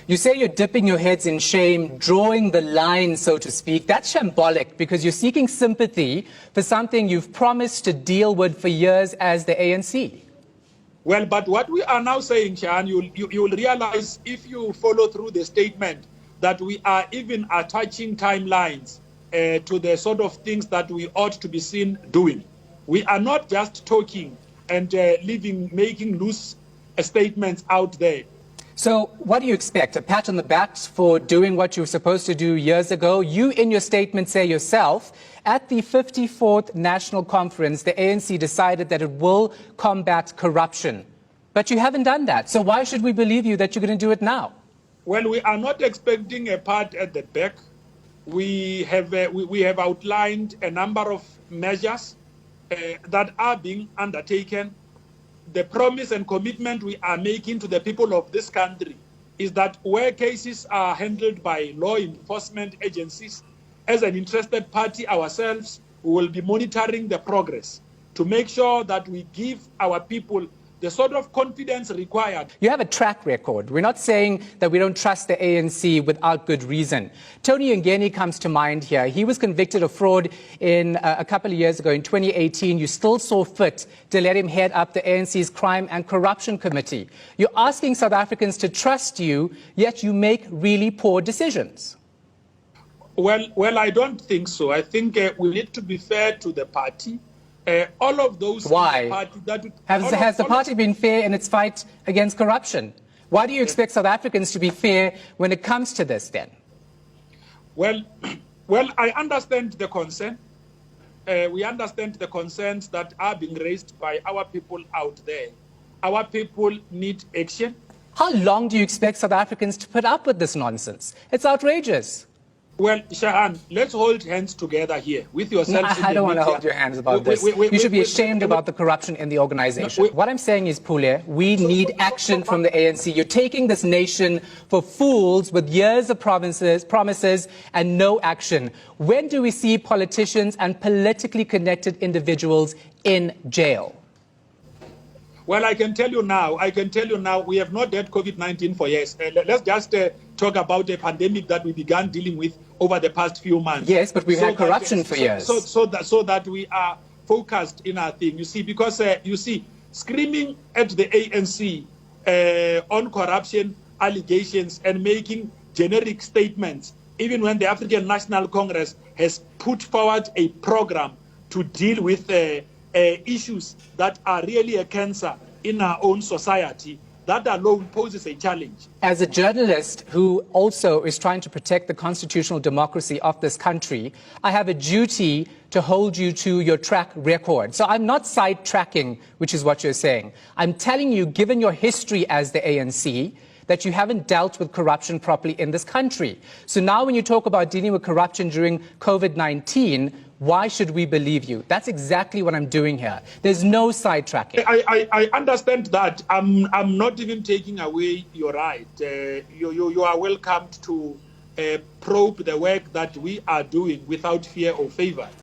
You say you're dipping your heads in shame, drawing the line, so to speak. That's shambolic because you're seeking sympathy for something you've promised to deal with for years as the ANC. Well, but what we are now saying, Shan, you will realize if you follow through the statement that we are even attaching timelines to the sort of things that we ought to be seen doing. We are not just talking and making loose statements out there. So what do you expect? A pat on the back for doing what you were supposed to do years ago? You, in your statement, say yourself, at the 54th National Conference, the ANC decided that it will combat corruption. But you haven't done that. So why should we believe you that you're going to do it now? Well, we are not expecting a pat at the back. We have outlined a number of measures that are being undertaken. The promise and commitment we are making to the people of this country is that where cases are handled by law enforcement agencies, as an interested party ourselves, we will be monitoring the progress to make sure that we give our people the sort of confidence required. You have a track record. We're not saying that we don't trust the ANC without good reason. Tony Ngeni comes to mind here. He was convicted of fraud in a couple of years ago, in 2018. You still saw fit to let him head up the ANC's Crime and Corruption Committee. You're asking South Africans to trust you, yet you make really poor decisions. Well, I don't think so. I think we need to be fair to the party. All of those. Why? Has the party been fair in its fight against corruption? Why do you expect South Africans to be fair when it comes to this then? Well, I understand the concern. We understand the concerns that are being raised by our people out there. Our people need action. How long do you expect South Africans to put up with this nonsense? It's outrageous. Well, Shahan, let's hold hands together here with yourself. No, I don't want to hold your hands about this. You should be ashamed about the corruption in the organization. What I'm saying is, Pule, we need action from the ANC. You're taking this nation for fools with years of promises and no action. When do we see politicians and politically connected individuals in jail? Well, I can tell you now, we have not had COVID-19 for years. Let's just talk about the pandemic that we began dealing with over the past few months. Yes, but we've had corruption for years. So that we are focused in our thing. You see, because, screaming at the ANC on corruption allegations and making generic statements, even when the African National Congress has put forward a program to deal with issues that are really a cancer in our own society, that alone poses a challenge. As a journalist who also is trying to protect the constitutional democracy of this country, I have a duty to hold you to your track record. So I'm not sidetracking, which is what you're saying. I'm telling you, given your history as the ANC, that you haven't dealt with corruption properly in this country. So now when you talk about dealing with corruption during COVID-19, why should we believe you? That's exactly what I'm doing here. There's no sidetracking. I understand that. I'm not even taking away your right. You are welcome to probe the work that we are doing without fear or favor.